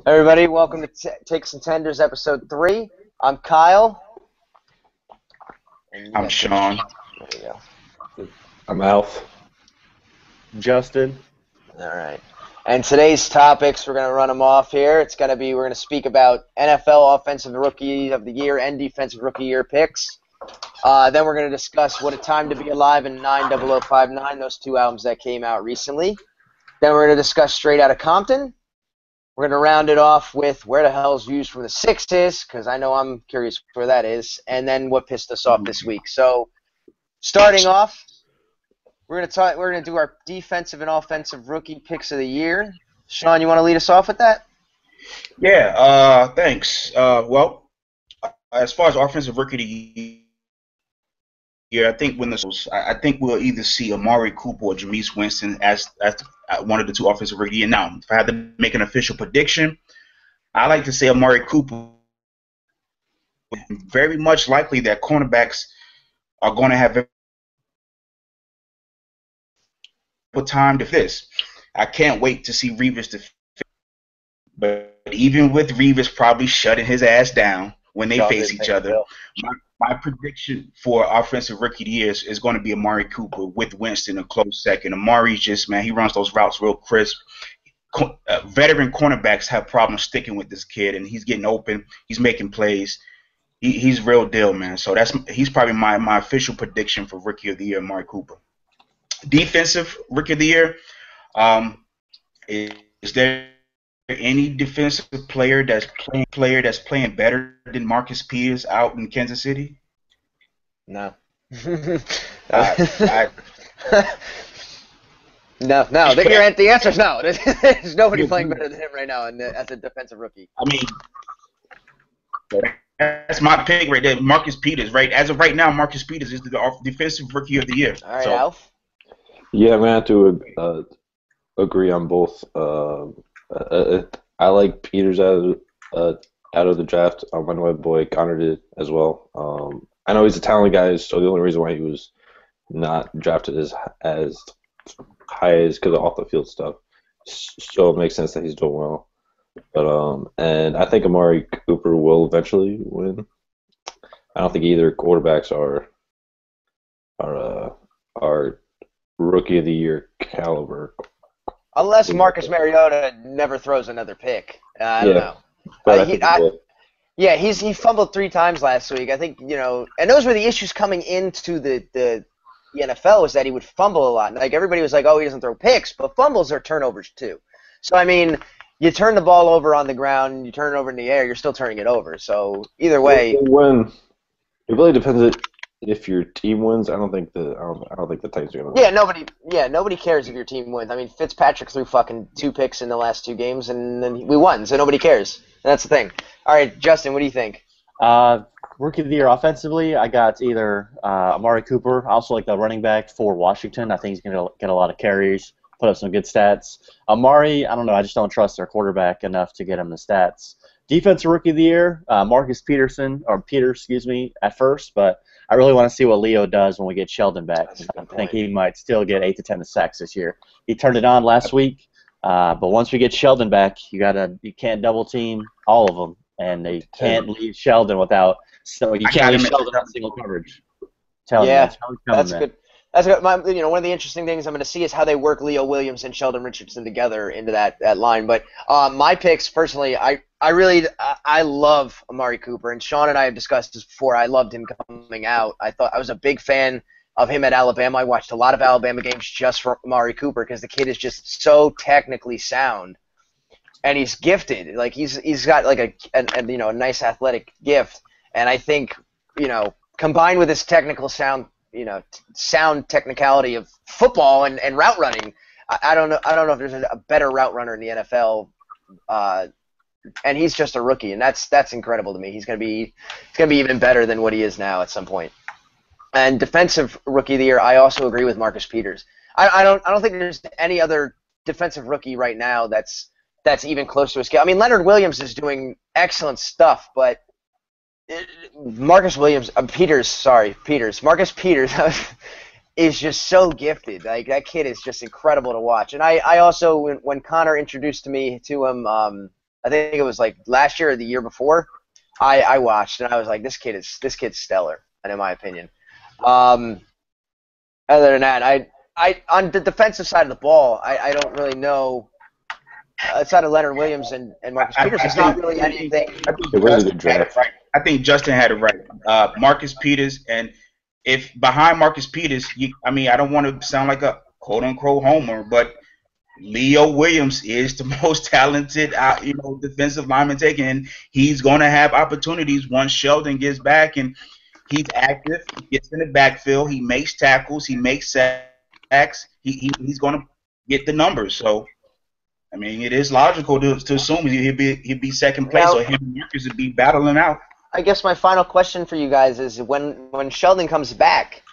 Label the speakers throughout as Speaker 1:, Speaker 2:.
Speaker 1: Everybody, welcome to Takes and Tenders, episode 3. I'm Kyle. And you
Speaker 2: I'm
Speaker 1: got Big
Speaker 2: Sean.
Speaker 1: There you go.
Speaker 3: I'm Alf.
Speaker 4: Justin.
Speaker 1: All right. And today's topics, we're going to run them off here. We're going to speak about NFL Offensive Rookie of the Year and Defensive Rookie Year picks. Then we're going to discuss What a Time to Be Alive and 90059, those two albums that came out recently. Then we're going to discuss Straight Outta Compton. We're going to round it off with where the hell's Views from the Sixes, because I know I'm curious where that is, and then what pissed us off this week. So, starting off, we're going to do our defensive and offensive rookie picks of the year. Sean, you want to lead us off with that?
Speaker 2: Yeah, thanks. Well, as far as offensive rookie of the year, I think I think we'll either see Amari Cooper or Jameis Winston as one of the two offensive rookie of the year. Now, if I had to make an official prediction, I like to say Amari Cooper. Very much likely that cornerbacks are going to have time to this. I can't wait to see Revis defend. But even with Revis probably shutting his ass down when they face each other, my prediction for offensive rookie of the year is going to be Amari Cooper with Winston a close second. Amari's just, man, he runs those routes real crisp. Veteran cornerbacks have problems sticking with this kid, and he's getting open. He's making plays. He's real deal, man. So he's probably my official prediction for rookie of the year, Amari Cooper. Defensive rookie of the year, is there any defensive player that's playing better than Marcus Peters out in Kansas City?
Speaker 1: No. No. The answer is no. There's nobody playing better than him right now as a defensive rookie.
Speaker 2: I mean, that's my pick right there, Marcus Peters. Right, as of right now, Marcus Peters is the defensive rookie of the year.
Speaker 1: All right, Alf.
Speaker 3: Yeah, I'm going to have to agree on both. I like Peters out of the draft. I know my boy Connor did as well. I know he's a talented guy, so the only reason why he was not drafted as high is because of off the field stuff. So it makes sense that he's doing well. But and I think Amari Cooper will eventually win. I don't think either quarterbacks are rookie of the year caliber.
Speaker 1: Unless Marcus Mariota never throws another pick. I don't know.
Speaker 3: But
Speaker 1: He fumbled 3 times last week. I think, and those were the issues coming into the NFL, was that he would fumble a lot. Like, everybody was like, oh, he doesn't throw picks, but fumbles are turnovers too. So, I mean, you turn the ball over on the ground, you turn it over in the air, you're still turning it over. So, either way.
Speaker 3: It really depends if your team wins. I don't think the Titans are gonna win.
Speaker 1: Nobody cares if your team wins. I mean, Fitzpatrick threw fucking 2 picks in the last 2 games, and then we won, so nobody cares. That's the thing. All right, Justin, what do you think?
Speaker 4: Rookie of the year offensively, I got either Amari Cooper, also like the running back for Washington. I think he's going to get a lot of carries, put up some good stats. Amari, I don't know, I just don't trust their quarterback enough to get him the stats. Defensive rookie of the year, Marcus Peters, at first, but I really want to see what Leo does when we get Sheldon back. I think he might still get 8 to 10 sacks this year. He turned it on last week, but once we get Sheldon back, you can't double team all of them, and they can't leave Sheldon without. So you can't leave Sheldon on single coverage.
Speaker 1: That's good. That's good. One of the interesting things I'm going to see is how they work Leo Williams and Sheldon Richardson together into that line. But my picks, personally, I love Amari Cooper, and Sean and I have discussed this before. I loved him coming out. I was a big fan of him at Alabama. I watched a lot of Alabama games just for Amari Cooper because the kid is just so technically sound, and he's gifted. Like he's got like a nice athletic gift, and I think combined with his technical sound technicality of football and route running, I don't know if there's a better route runner in the NFL. And he's just a rookie, and that's incredible to me. He's gonna be even better than what he is now at some point. And defensive rookie of the year, I also agree with Marcus Peters. I don't think there's any other defensive rookie right now that's even close to a scale. I mean, Leonard Williams is doing excellent stuff, but Marcus Peters is just so gifted. Like, that kid is just incredible to watch. And I also, when Connor introduced me to him I think it was like last year or the year before. I watched and I was like, this kid's stellar, and in my opinion. Other than that, I on the defensive side of the ball, I don't really know. Outside of Leonard Williams and Marcus Peters, it's not really anything.
Speaker 3: It was a good draft.
Speaker 2: Right. I think Justin had it right. Marcus Peters, and if behind Marcus Peters, I don't want to sound like a quote unquote homer, but Leo Williams is the most talented, defensive lineman taken. And he's going to have opportunities once Sheldon gets back, and he's active. He gets in the backfield. He makes tackles. He makes sacks. He's going to get the numbers. So, it is logical to assume he'd be second place, or him and Marcus would be battling out.
Speaker 1: I guess my final question for you guys is when Sheldon comes back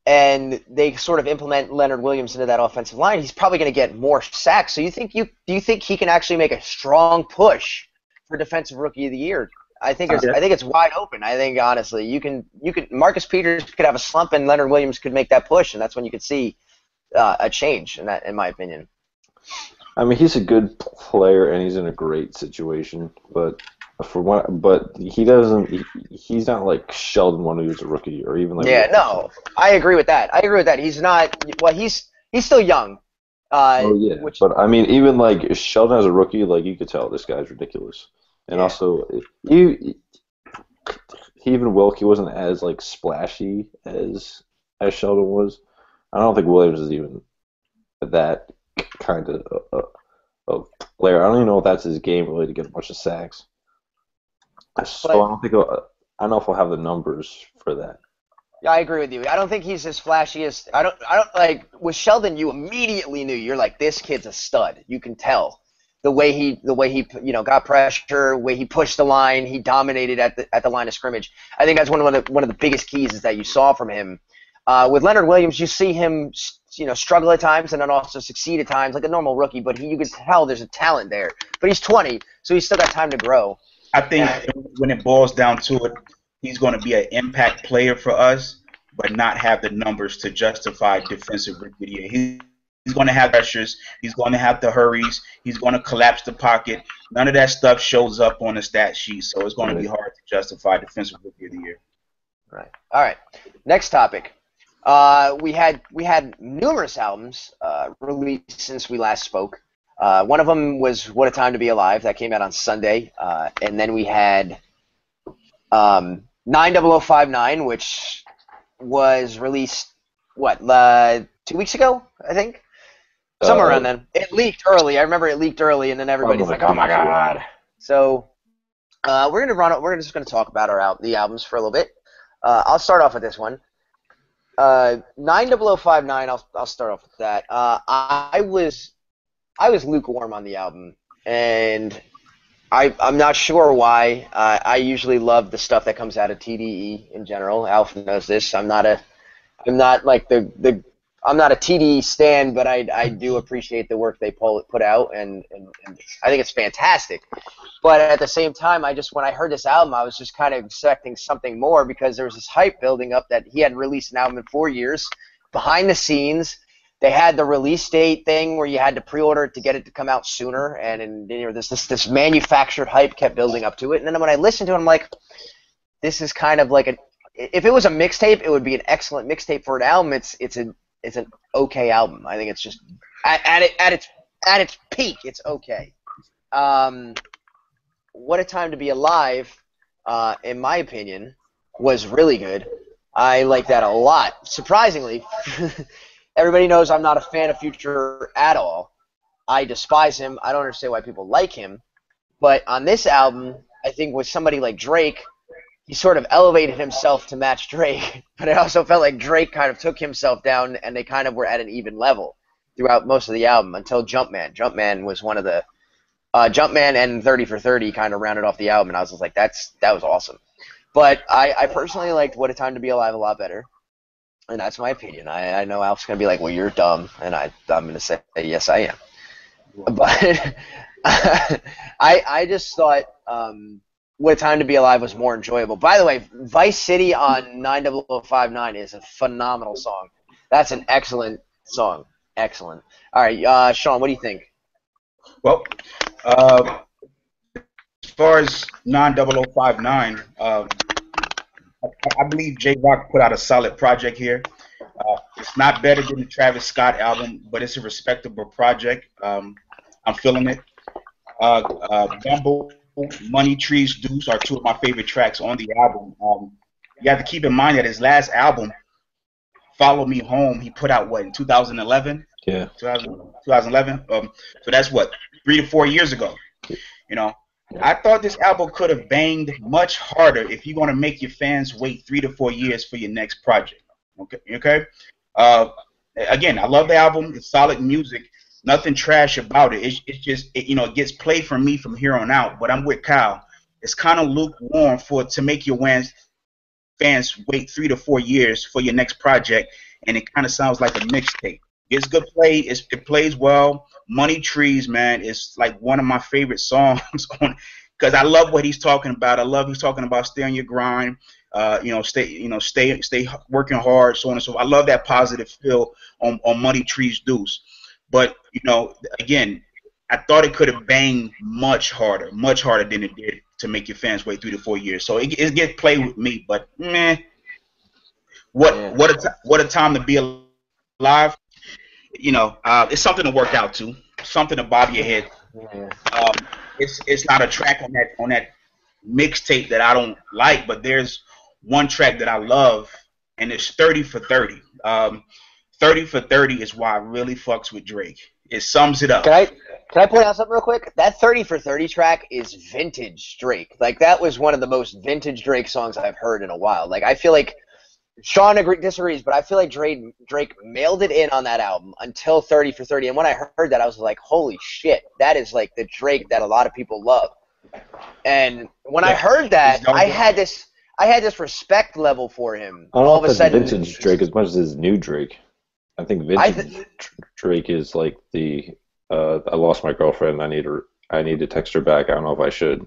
Speaker 1: and they sort of implement Leonard Williams into that offensive line, he's probably going to get more sacks. So do you think he can actually make a strong push for Defensive Rookie of the Year? I think it's wide open. I think honestly, you can Marcus Peters could have a slump and Leonard Williams could make that push, and that's when you could see a change in my opinion.
Speaker 3: He's a good player and he's in a great situation, but he doesn't. He's not like Sheldon when he was a rookie, or even like.
Speaker 1: Yeah, no, I agree with that. He's not. Well, he's still young.
Speaker 3: But even like Sheldon as a rookie, like you could tell this guy's ridiculous, and also he wasn't as like splashy as Sheldon was. I don't think Williams is even that kind of player. I don't even know if that's his game really to get a bunch of sacks. So I don't know if I'll have the numbers for that.
Speaker 1: Yeah, I agree with you. I don't think he's as flashy as I don't like with Sheldon. You immediately knew you're like, this kid's a stud. You can tell the way he got pressure, the way he pushed the line, he dominated at the line of scrimmage. I think that's one of the biggest keys is that you saw from him. With Leonard Williams, you see him struggle at times and then also succeed at times like a normal rookie. But you can tell there's a talent there. But he's 20, so he's still got time to grow.
Speaker 2: I think when it boils down to it, he's going to be an impact player for us, but not have the numbers to justify Defensive Rookie of the Year. He's going to have pressures. He's going to have the hurries. He's going to collapse the pocket. None of that stuff shows up on the stat sheet, so it's going to be hard to justify Defensive Rookie of the Year.
Speaker 1: Right. All right. Next topic. We had numerous albums released since we last spoke. One of them was "What a Time to Be Alive" that came out on Sunday, and then we had 90059, which was released 2 weeks ago, I think, somewhere around then. It leaked early. I remember it leaked early, and then everybody's like, "Oh my god!" So we're just gonna talk about the albums for a little bit. I'll start off with this one. 90059. I'll start off with that. I was lukewarm on the album, and I'm not sure why. I usually love the stuff that comes out of TDE in general. Alf knows this. I'm not a TDE stan, but I do appreciate the work they put out, and I think it's fantastic. But at the same time, when I heard this album, I was just kind of expecting something more because there was this hype building up that he hadn't released an album in 4 years. Behind the scenes, they had the release date thing where you had to pre-order it to get it to come out sooner, and this manufactured hype kept building up to it. And then when I listened to it, I'm like, this is kind of like if it was a mixtape, it would be an excellent mixtape for an album. It's an okay album. I think it's just at its peak, it's okay. What a Time to Be Alive, in my opinion, was really good. I like that a lot. Surprisingly, everybody knows I'm not a fan of Future at all. I despise him. I don't understand why people like him. But on this album, I think with somebody like Drake, he sort of elevated himself to match Drake. But I also felt like Drake kind of took himself down, and they kind of were at an even level throughout most of the album until Jumpman. Jumpman was one of the Jumpman and 30 for 30 kind of rounded off the album, and I was just like, that was awesome. But I personally liked What a Time to Be Alive a lot better, and that's my opinion. I know Alf's going to be like, well, you're dumb, and I'm going to say, yes, I am. But I just thought What a Time to Be Alive was more enjoyable. By the way, Vice City on 90059 is a phenomenal song. That's an excellent song. Excellent. All right, Sean, what do you think?
Speaker 2: Well, far as 90059, I believe J Rock put out a solid project here. It's not better than the Travis Scott album, but it's a respectable project. I'm feeling it. Bumble, Money Trees, Deuce are two of my favorite tracks on the album. You have to keep in mind that his last album, Follow Me Home, he put out what, in 2011?
Speaker 3: Yeah.
Speaker 2: 2011. So that's what, 3 to 4 years ago. You know, I thought this album could have banged much harder if you're going to make your fans wait 3 to 4 years for your next project. Okay. Again, I love the album. It's solid music. Nothing trash about it. It's just it gets played for me from here on out. But I'm with Kyle. It's kind of lukewarm to make your fans wait 3 to 4 years for your next project, and it kind of sounds like a mixtape. It's good play. It plays well. Money Trees, man, is like one of my favorite songs on, because I love what he's talking about. I love he's talking about stay on your grind. Stay working hard, so on and so forth. I love that positive feel on Money Trees Deuce. But again, I thought it could have banged much harder than it did to make your fans wait 3 to 4 years. So it gets played with me, but what a time to be alive. It's something to work out to, something to bob your head. It's not a track on that mixtape that I don't like, but there's one track that I love, and it's 30 for 30. 30 for 30 is why I really fucks with Drake. It sums it up.
Speaker 1: Can I point out something real quick? That 30 for 30 track is vintage Drake. Like, that was one of the most vintage Drake songs I've heard in a while. Like, I feel like Sean disagrees, but I feel like Drake mailed it in on that album until 30 for 30. And when I heard that, I was like, holy shit, that is like the Drake that a lot of people love. And when I heard that, I had this respect level for him.
Speaker 3: I don't
Speaker 1: all
Speaker 3: know
Speaker 1: of
Speaker 3: if
Speaker 1: a sudden,
Speaker 3: vintage Drake as much as his new Drake. I think vintage Drake is like the I lost my girlfriend. I need to text her back. I don't know if I should.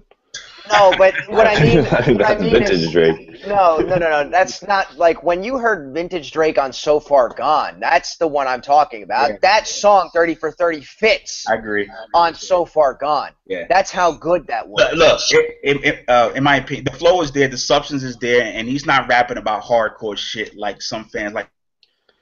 Speaker 1: No, but what I mean,
Speaker 3: that's vintage Drake.
Speaker 1: No. That's not like when you heard vintage Drake on So Far Gone. That's the one I'm talking about. Yeah. That song 30 for 30 fits.
Speaker 2: I agree.
Speaker 1: On So Far Gone.
Speaker 2: Yeah.
Speaker 1: That's how good that was.
Speaker 2: Look, in my opinion, the flow is there, the substance is there, and he's not rapping about hardcore shit like some fans like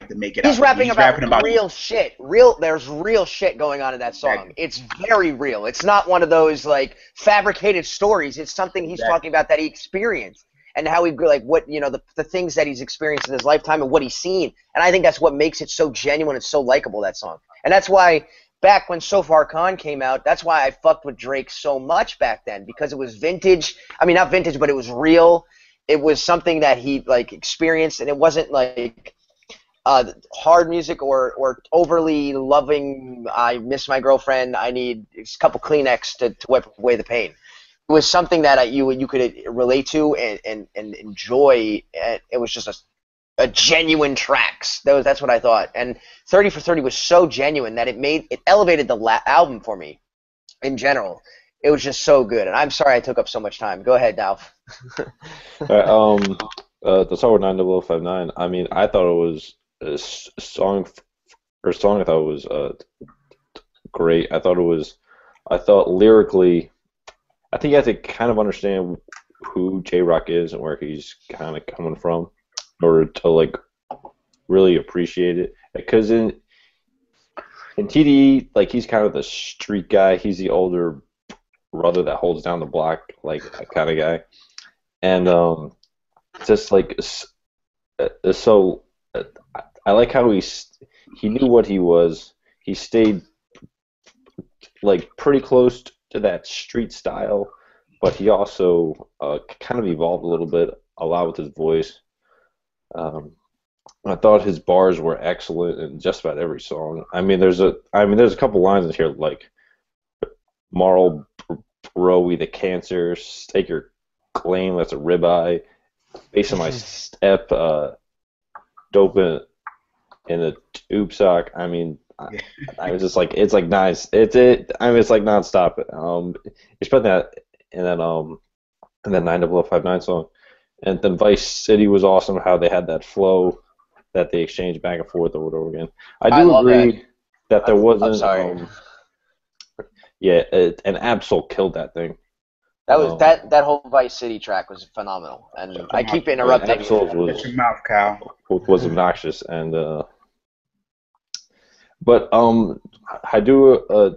Speaker 2: to make it.
Speaker 1: He's rapping about real shit. There's real shit going on in that song. Exactly. It's very real. It's not one of those like fabricated stories. It's something he's talking about that he experienced and how he like what the things that he's experienced in his lifetime and what he's seen. And I think that's what makes it so genuine and so likable, that song. And that's why back when So Far Gone came out, that's why I fucked with Drake so much back then, because it was vintage. I mean, not vintage, but it was real. It was something that he like experienced, and it wasn't like hard music or overly loving. I miss my girlfriend. I need a couple Kleenex to wipe away the pain. It was something that you could relate to and enjoy. And it was just a genuine tracks. That's what I thought. And 30 for 30 was so genuine that it elevated the album for me in general. It was just so good. And I'm sorry I took up so much time. Go ahead, Dalf.
Speaker 3: The song with 90059. I mean, I thought it was a song. I thought it was great. I thought lyrically, I think you have to kind of understand who J Rock is and where he's kind of coming from in order to like really appreciate it. Because in TDE, like, he's kind of the street guy. He's the older brother that holds down the block, like that kind of guy. And just like so. I like how he knew what he was. He stayed like pretty close to that street style, but he also kind of evolved a little bit, a lot with his voice. I thought his bars were excellent in just about every song. I mean, there's a couple lines in here like Marl Broy, the cancer, stake your claim, that's a ribeye, base of my step, dope in a tube sock. I mean, I was just like, it's like nice. I mean, it's like nonstop. You spent that in that 90059 song, and then Vice City was awesome. How they had that flow that they exchanged back and forth over and over again. I do agree that there wasn't.
Speaker 1: I'm sorry.
Speaker 3: And Absol killed that thing.
Speaker 1: That whole Vice City track was phenomenal, and I keep interrupting.
Speaker 2: Shut your mouth, Kyle.
Speaker 3: Was obnoxious, and but I do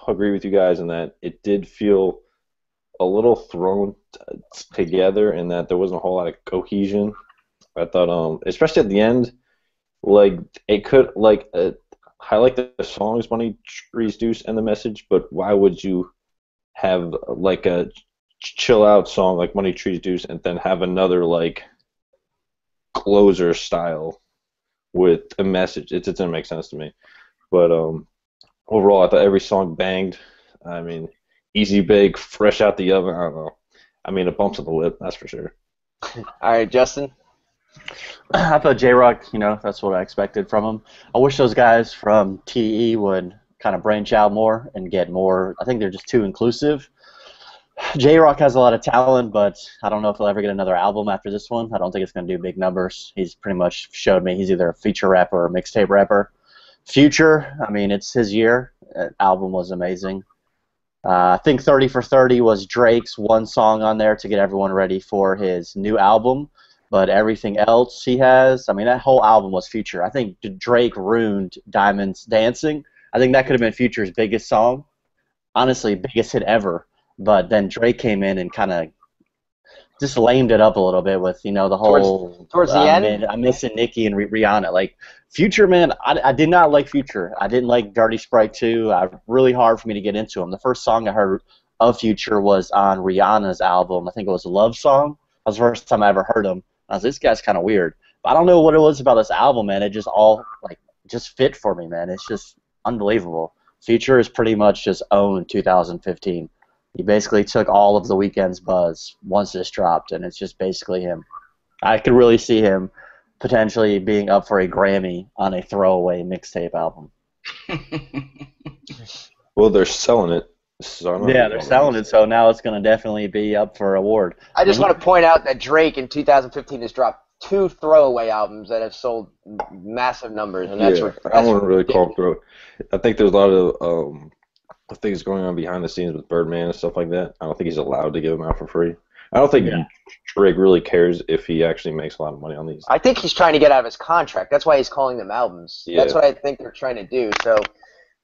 Speaker 3: agree with you guys in that it did feel a little thrown together, in that there wasn't a whole lot of cohesion. I thought, especially at the end, like it could I like the songs Money Trees Deuce and the message, but why would you have like a chill out song like Money Trees Deuce and then have another like closer style with a message? It didn't make sense to me. But overall, I thought every song banged. I mean, easy bake, fresh out the oven. I don't know. I mean, it bumps on the lip, that's for sure.
Speaker 1: All right, Justin.
Speaker 4: I thought J-Rock, that's what I expected from him. I wish those guys from TDE would kind of branch out more and get more. I think they're just too inclusive. J-Rock has a lot of talent, but I don't know if he'll ever get another album after this one. I don't think it's going to do big numbers. He's pretty much showed me he's either a feature rapper or a mixtape rapper. Future, I mean, it's his year. That album was amazing. I think 30 for 30 was Drake's one song on there to get everyone ready for his new album. But everything else he has, I mean, that whole album was Future. I think Drake ruined Diamonds Dancing. I think that could have been Future's biggest song. Honestly, biggest hit ever. But then Drake came in and kind of just lamed it up a little bit with, the whole...
Speaker 1: Towards the end?
Speaker 4: I'm missing Nicki and Rihanna. Like, Future, man, I did not like Future. I didn't like Dirty Sprite 2. Really hard for me to get into him. The first song I heard of Future was on Rihanna's album. I think it was a Love Song. That was the first time I ever heard him. I was like, this guy's kind of weird. But I don't know what it was about this album, man. It just all, just fit for me, man. It's just unbelievable. Future is pretty much just owned 2015. He basically took all of the Weeknd's buzz once this dropped, and it's just basically him. I could really see him potentially being up for a Grammy on a throwaway mixtape album.
Speaker 3: Well, they're selling it. So
Speaker 4: yeah, they're selling it, so now it's going to definitely be up for award.
Speaker 1: I just want to point out that Drake in 2015 has dropped 2 throwaway albums that have sold massive numbers, and that's
Speaker 3: I wouldn't really call it throw. I think there's a lot of things going on behind the scenes with Birdman and stuff like that. I don't think he's allowed to give them out for free. I don't think Drake really cares if he actually makes a lot of money on these.
Speaker 1: I think he's trying to get out of his contract. That's why he's calling them albums. Yeah. That's what I think they're trying to do. So,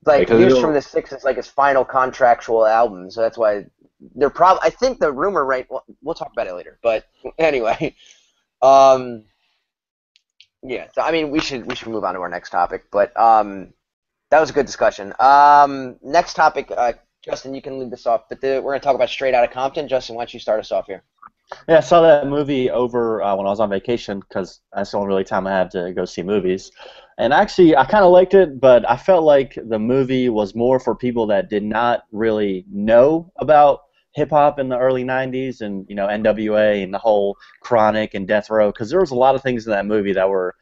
Speaker 1: Views from the Six is like his final contractual album. So that's why they're probably. I think the rumor rate. Well, we'll talk about it later. But anyway, yeah. So I mean, we should move on to our next topic. But that was a good discussion. Next topic, Justin, you can lead this off. But we're going to talk about Straight Outta Compton. Justin, why don't you start us off here?
Speaker 4: Yeah, I saw that movie over when I was on vacation because that's the only really time I have to go see movies. And actually, I kind of liked it, but I felt like the movie was more for people that did not really know about hip-hop in the early 90s and, NWA and the whole Chronic and Death Row, because there was a lot of things in that movie that were,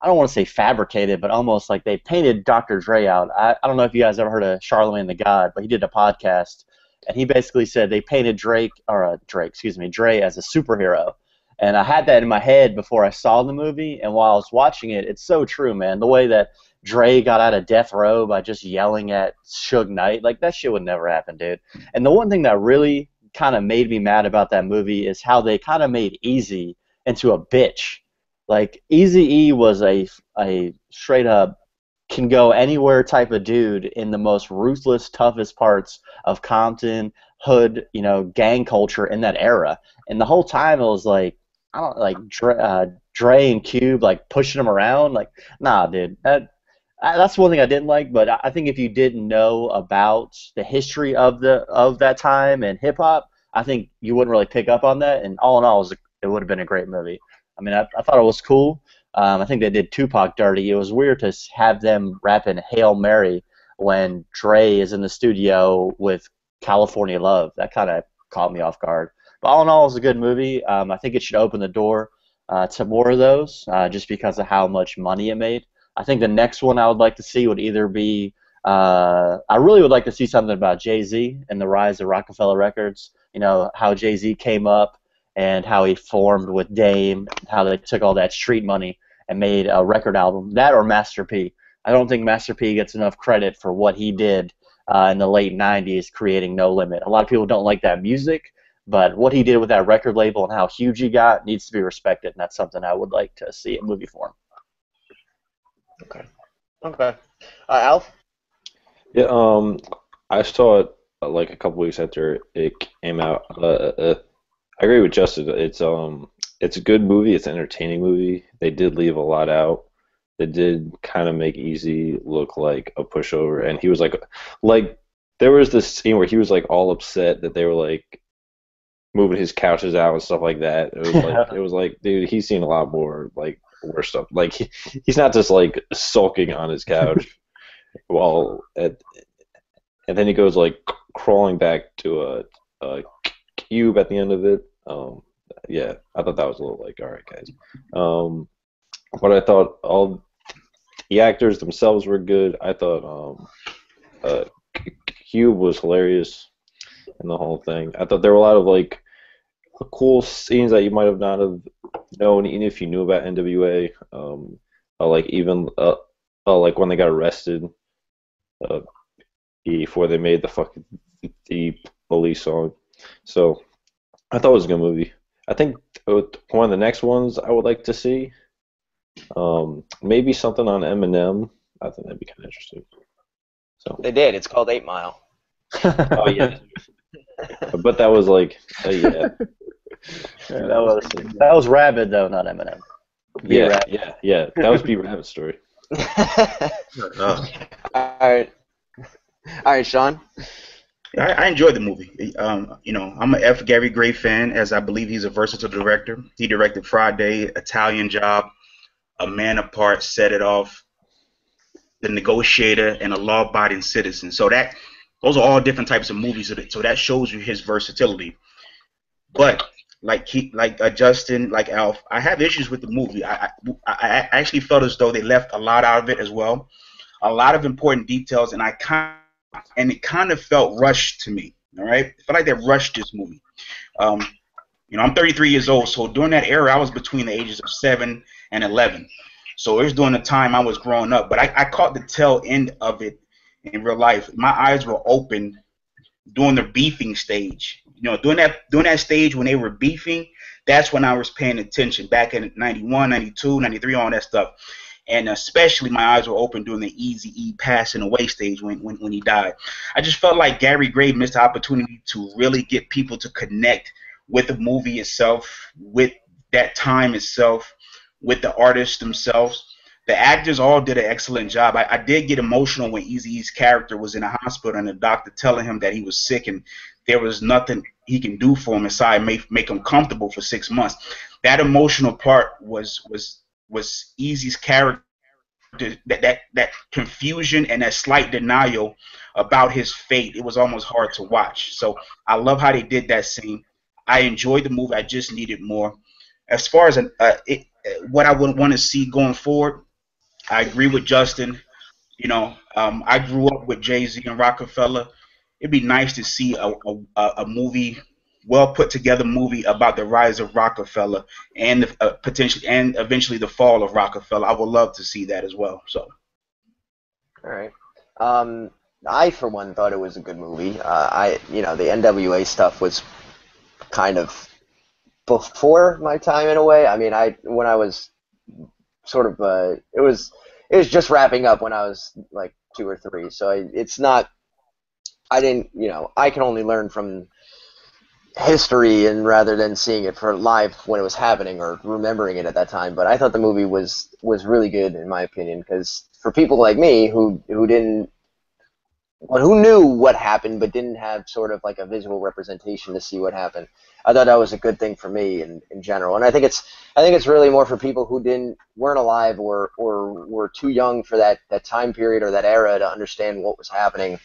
Speaker 4: I don't want to say fabricated, but almost like they painted Dr. Dre out. I don't know if you guys ever heard of Charlemagne the God, but he did a podcast, and he basically said they painted Dre as a superhero. And I had that in my head before I saw the movie, and while I was watching it, it's so true, man. The way that Dre got out of Death Row by just yelling at Suge Knight, like that shit would never happen, dude. And the one thing that really kind of made me mad about that movie is how they kind of made Eazy into a bitch. Like, Eazy-E was a straight up can go anywhere type of dude in the most ruthless, toughest parts of Compton, hood, gang culture in that era. And the whole time it was like, Dre and Cube like pushing him around. Like, nah, dude. That's one thing I didn't like. But I think if you didn't know about the history of that time and hip hop, I think you wouldn't really pick up on that. And all in all, it would have been a great movie. I mean, I thought it was cool. I think they did Tupac dirty. It was weird to have them rapping Hail Mary when Dre is in the studio with California Love. That kind of caught me off guard. But all in all, it was a good movie. I think it should open the door to more of those just because of how much money it made. I think the next one I would like to see would either be I really would like to see something about Jay-Z and the rise of Rockefeller Records. How Jay-Z came up and how he formed with Dame, how they took all that street money and made a record album. That or Master P. I don't think Master P gets enough credit for what he did in the late 90s, creating No Limit. A lot of people don't like that music, but what he did with that record label and how huge he got needs to be respected, and that's something I would like to see in movie form.
Speaker 1: Okay. Alf?
Speaker 3: Yeah, I saw it like a couple weeks after it came out. I agree with Justin. It's a good movie. It's an entertaining movie. They did leave a lot out. They did kind of make Easy look like a pushover, and he was like there was this scene where he was like all upset that they were like moving his couches out and stuff like that. It was like, dude, he's seen a lot more like worse stuff. Like he's not just like sulking on his couch and then he goes like crawling back to a cube at the end of it. Yeah, I thought that was a little like, all right, guys. But I thought all the actors themselves were good. I thought Cube was hilarious in the whole thing. I thought there were a lot of like cool scenes that you might have not have known even if you knew about NWA. Like even like when they got arrested before they made the police song. So I thought it was a good movie. I think one of the next ones I would like to see, maybe something on Eminem. I think that'd be kind of interesting. So
Speaker 1: They did. It's called 8 Mile.
Speaker 3: oh yeah, but that was like yeah.
Speaker 4: That was Rabid though, not Eminem.
Speaker 3: Yeah. That was B Rabbit's story.
Speaker 1: All right, Sean.
Speaker 2: I enjoyed the movie. I'm an F. Gary Gray fan, as I believe he's a versatile director. He directed Friday, Italian Job, A Man Apart, Set It Off, The Negotiator, and A Law-Abiding Citizen. So those are all different types of movies. So that shows you his versatility. But like Justin, like Alf, I have issues with the movie. I actually felt as though they left a lot out of it as well, a lot of important details, and it kind of felt rushed to me. All right, I felt like they rushed this movie. I'm 33 years old, so during that era, I was between the ages of 7 and 11. So it was during the time I was growing up. But I caught the tail end of it in real life. My eyes were open during the beefing stage. During that stage when they were beefing, that's when I was paying attention back in 91, 92, 93, all that stuff. And especially my eyes were open during the Eazy-E passing away stage when he died. I just felt like Gary Gray missed the opportunity to really get people to connect with the movie itself, with that time itself, with the artists themselves. The actors all did an excellent job. I did get emotional when Eazy-E's character was in a hospital and the doctor telling him that he was sick and there was nothing he can do for him aside make him comfortable for 6 months. That emotional part was Eazy's character, that confusion and that slight denial about his fate. It was almost hard to watch. So I love how they did that scene. I enjoyed the movie. I just needed more. As far as what I would want to see going forward, I agree with Justin. I grew up with Jay-Z and Rockefeller. It'd be nice to see a movie, well put together movie about the rise of Rockefeller and potentially and eventually the fall of Rockefeller. I would love to see that as well. So,
Speaker 1: all right. I for one thought it was a good movie. The NWA stuff was kind of before my time in a way. I mean, when I was sort of it was just wrapping up when I was like 2 or 3. So it's not. I didn't. I can only learn from history and rather than seeing it for live when it was happening or remembering it at that time. But I thought the movie was really good in my opinion, because for people like me who knew what happened but didn't have sort of like a visual representation to see what happened, I thought that was a good thing for me in general. And I think it's really more for people who weren't alive or were too young for that time period or that era to understand what was happening.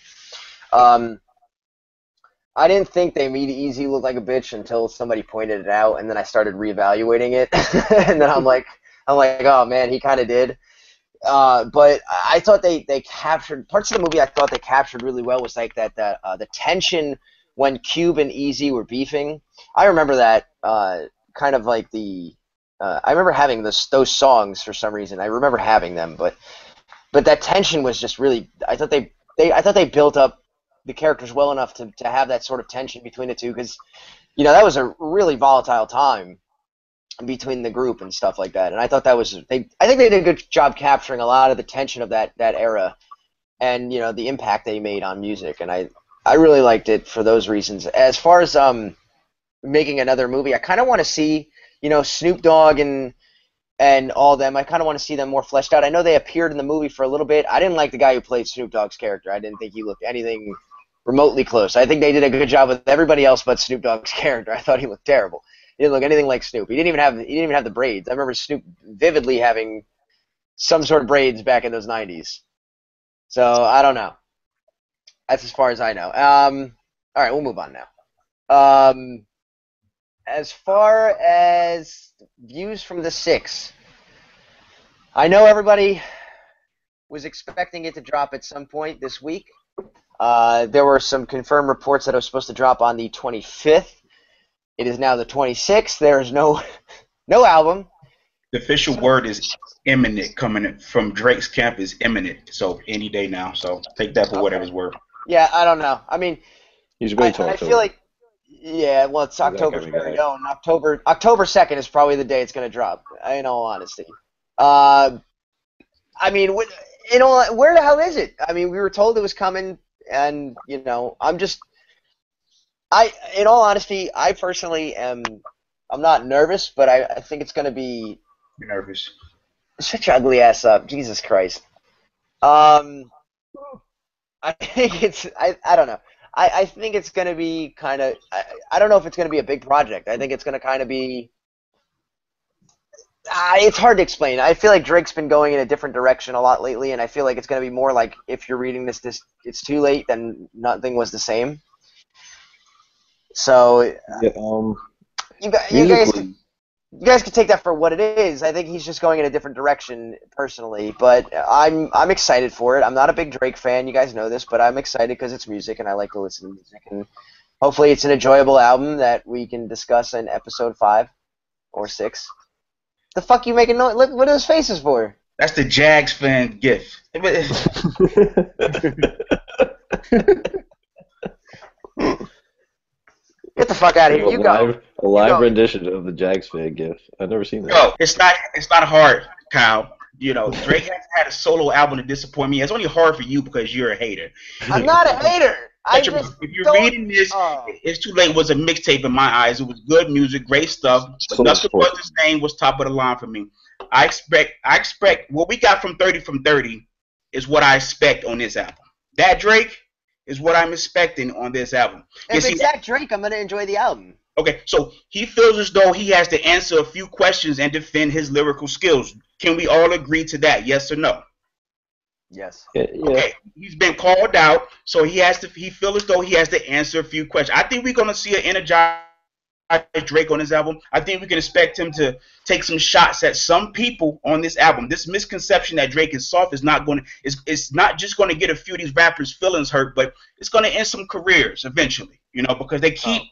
Speaker 1: I didn't think they made Easy look like a bitch until somebody pointed it out, and then I started reevaluating it, and then I'm like, oh man, he kind of did. But I thought they captured parts of the movie. I thought they captured really well was like that the tension when Cube and Easy were beefing. I remember that kind of like I remember having those songs for some reason. I remember having them, but that tension was just really. I thought they built up the characters well enough to have that sort of tension between the two, because that was a really volatile time between the group and stuff like that. And I thought I think they did a good job capturing a lot of the tension of that era, and the impact they made on music. And I really liked it for those reasons. As far as making another movie, I kind of want to see Snoop Dogg and all them. I kind of want to see them more fleshed out. I know they appeared in the movie for a little bit. I didn't like the guy who played Snoop Dogg's character. I didn't think he looked anything remotely close. I think they did a good job with everybody else but Snoop Dogg's character. I thought he looked terrible. He didn't look anything like Snoop. He didn't even have the braids. I remember Snoop vividly having some sort of braids back in those 90s. So I don't know. That's as far as I know. All right, we'll move on now. As far as views from the 6, I know everybody was expecting it to drop at some point this week. There were some confirmed reports that it was supposed to drop on the 25th. It is now the 26th. There is no album.
Speaker 2: The official word is imminent, coming from Drake's camp is imminent. So any day now. So take that for whatever's worth.
Speaker 1: Yeah, I don't know. I mean,
Speaker 3: he's great to
Speaker 1: I feel like, yeah, well, it's October's very own. October 2nd is probably the day it's going to drop, in all honesty. I mean, where the hell is it? I mean, we were told it was coming, and, in all honesty, I personally I'm not nervous, but I think it's going to be...
Speaker 2: You're nervous.
Speaker 1: Shut your ugly ass up. Jesus Christ. I think it's... I don't know. I think it's going to be kind of... I don't know if it's going to be a big project. I think it's going to kind of be... it's hard to explain. I feel like Drake's been going in a different direction a lot lately, and I feel like it's going to be more like, if you're reading this it's too late, then nothing was the same. So,
Speaker 3: yeah,
Speaker 1: you guys can take that for what it is. I think he's just going in a different direction, personally. But I'm excited for it. I'm not a big Drake fan. You guys know this, but I'm excited because it's music, and I like to listen to music. And hopefully it's an enjoyable album that we can discuss in episode 5 or 6. The fuck you making noise? Look, what are those faces for?
Speaker 2: That's the Jags fan gift.
Speaker 1: Get the fuck out of here! You go.
Speaker 3: A live rendition of the Jags fan gift. I've never seen that.
Speaker 2: No, it's not hard, Kyle. Drake has had a solo album to disappoint me. It's only hard for you because you're a hater.
Speaker 1: I'm not a hater.
Speaker 2: If you're reading this, It's Too Late was a mixtape in my eyes. It was good music, great stuff, but Nothing But the Same was top of the line for me. I expect what we got from 30 from 30 is what I expect on this album. That Drake is what I'm expecting on this album.
Speaker 1: If it's that Drake, I'm going to enjoy the album.
Speaker 2: Okay, so he feels as though he has to answer a few questions and defend his lyrical skills. Can we all agree to that, yes or no?
Speaker 1: Yes.
Speaker 3: Yeah.
Speaker 2: Okay, he's been called out, so he feels as though he has to answer a few questions. I think we're going to see an energized Drake on this album. I think we can expect him to take some shots at some people on this album. This misconception that Drake is soft is not going to, it's not just going to get a few of these rappers' feelings hurt, but it's going to end some careers eventually, because they keep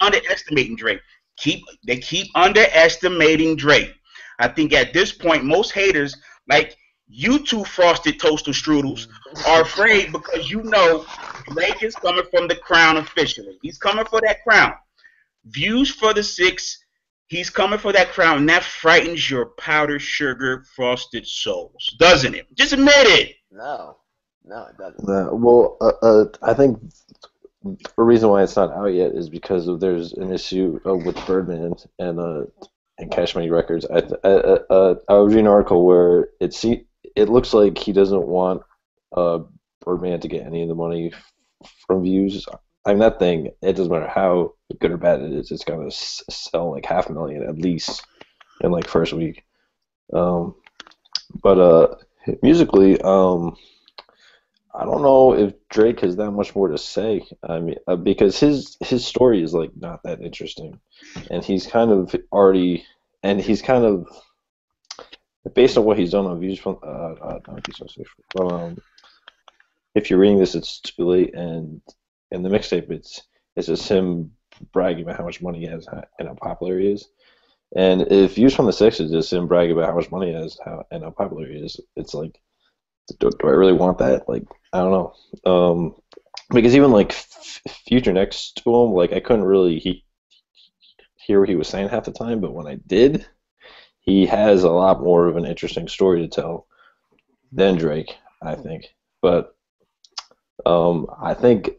Speaker 2: underestimating Drake. They keep underestimating Drake. I think at this point, most haters, like you two frosted toaster strudels, are afraid because Drake is coming from the crown officially. He's coming for that crown. Views for the 6, he's coming for that crown, and that frightens your powdered sugar frosted souls, doesn't it? Just admit it.
Speaker 1: No, it doesn't.
Speaker 3: Well, I think the reason why it's not out yet is because there's an issue with Birdman and Cash Money Records. I was reading an article where it looks like he doesn't want Birdman to get any of the money from views. I mean, that thing, it doesn't matter how good or bad it is, it's going to sell like 500,000 at least in like first week. But musically, I don't know if Drake has that much more to say. I mean, because his story is like not that interesting, and he's kind of based on what he's done on views from if you're reading this, it's too late, and in the mixtape, it's just him bragging about how much money he has and how popular he is. And if Views from the 6 is just him bragging about how much money he has and how popular he is, it's like, do I really want that? Like, I don't know. Because even like Future next to him, like I couldn't really hear what he was saying half the time, but when I did, he has a lot more of an interesting story to tell than Drake, I think. But I think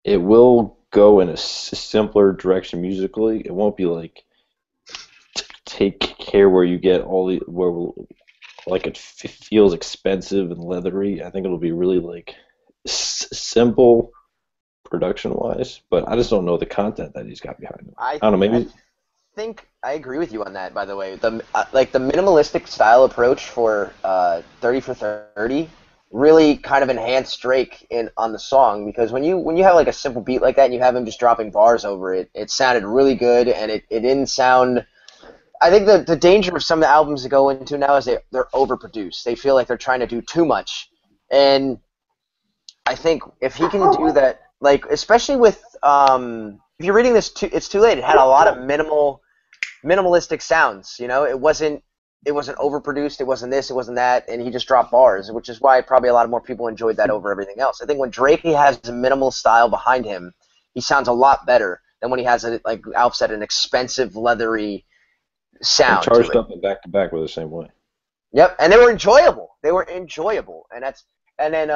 Speaker 3: it will go in a simpler direction musically. It won't be like Take Care where you get all the where like it feels expensive and leathery. I think it'll be really like simple production wise, but I just don't know the content that he's got behind him. I don't know, maybe.
Speaker 1: I think I agree with you on that. By the way, the like the minimalistic style approach for 30 for 30 really kind of enhanced Drake on the song, because when you have like a simple beat like that and you have him just dropping bars over it, it sounded really good, and it didn't sound. I think the danger of some of the albums to go into now is they're overproduced. They feel like they're trying to do too much, and I think if he can do that, like especially with if you're reading this, it's too late. It had a lot of minimalistic sounds. You know, it wasn't overproduced. It wasn't this. It wasn't that. And he just dropped bars, which is why probably a lot more people enjoyed that over everything else. I think when Drake has a minimal style behind him, he sounds a lot better than when he has like Alf said, an expensive leathery sound.
Speaker 3: And charged up and back to back were the same way.
Speaker 1: Yep, and they were enjoyable. And then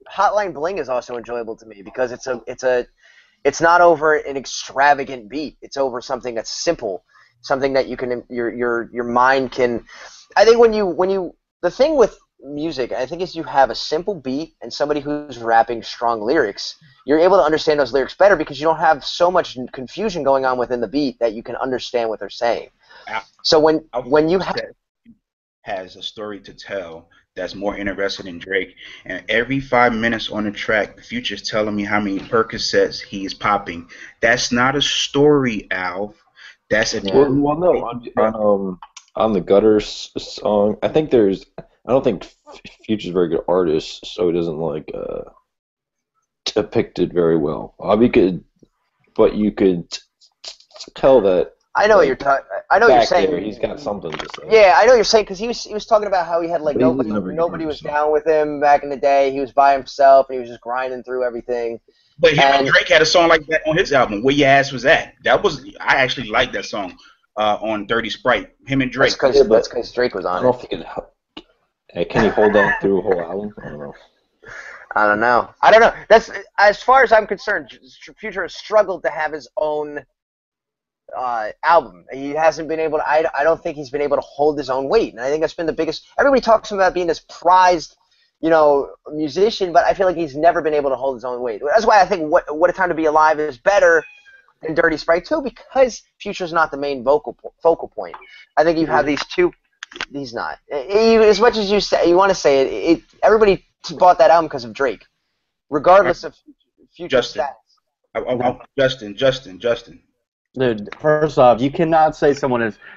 Speaker 1: Hotline Bling is also enjoyable to me because it's not over an extravagant beat. It's over something that's simple, something that you can your mind can. I think when you the thing with music, I think, is you have a simple beat and somebody who's rapping strong lyrics. You're able to understand those lyrics better because you don't have so much confusion going on within the beat that you can understand what they're saying. So when you
Speaker 2: has a story to tell that's more interested in Drake, and every 5 minutes on the track, Future's telling me how many Percocets he's popping. That's not a story, Alf. That's a
Speaker 3: well, no. On the Gutters song, I don't think Future's a very good artist, so he doesn't like depict it very well. But you could tell that.
Speaker 1: I know what you're talking. I know what you're saying.
Speaker 3: There, he's got something to say.
Speaker 1: Yeah, I know what you're saying because he was talking about how he had like nobody was down with him back in the day. He was by himself and he was just grinding through everything.
Speaker 2: But him and Drake had a song like that on his album. Where Your Ass Was At. I actually liked that song on Dirty Sprite. Him and Drake.
Speaker 1: That's because Drake was on it.
Speaker 3: I don't know if he can he hold that through a whole album? I don't know.
Speaker 1: I don't know. That's as far as I'm concerned. Future has struggled to have his own album. He hasn't been able to. I don't think he's been able to hold his own weight, and I think that's been the biggest. Everybody talks about being this prized, musician, but I feel like he's never been able to hold his own weight. That's why I think What a Time to Be Alive is better than Dirty Sprite 2, because Future's not the main focal point. I think you have these two. He's not. As much as you want to say it, everybody bought that album because of Drake, regardless of Future's status.
Speaker 2: Justin.
Speaker 4: Dude, first off, you cannot say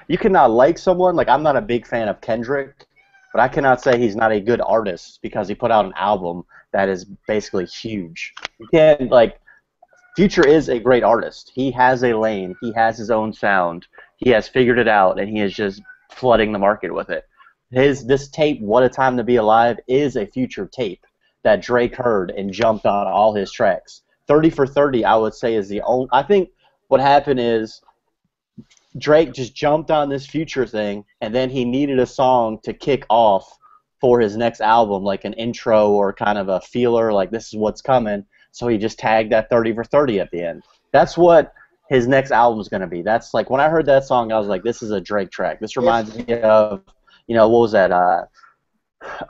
Speaker 4: you cannot like someone. Like, I'm not a big fan of Kendrick, but I cannot say he's not a good artist because he put out an album that is basically huge. You can't, Future is a great artist. He has a lane. He has his own sound. He has figured it out, and he is just flooding the market with it. This tape, What a Time to Be Alive, is a Future tape that Drake heard and jumped on all his tracks. 30 for 30, I would say, is the only. I think what happened is Drake just jumped on this Future thing, and then he needed a song to kick off for his next album, like an intro or kind of a feeler, like this is what's coming. So he just tagged that 30 for 30 at the end. That's what his next album is going to be. That's like, when I heard that song, I was like, this is a Drake track. This reminds me of, what was that?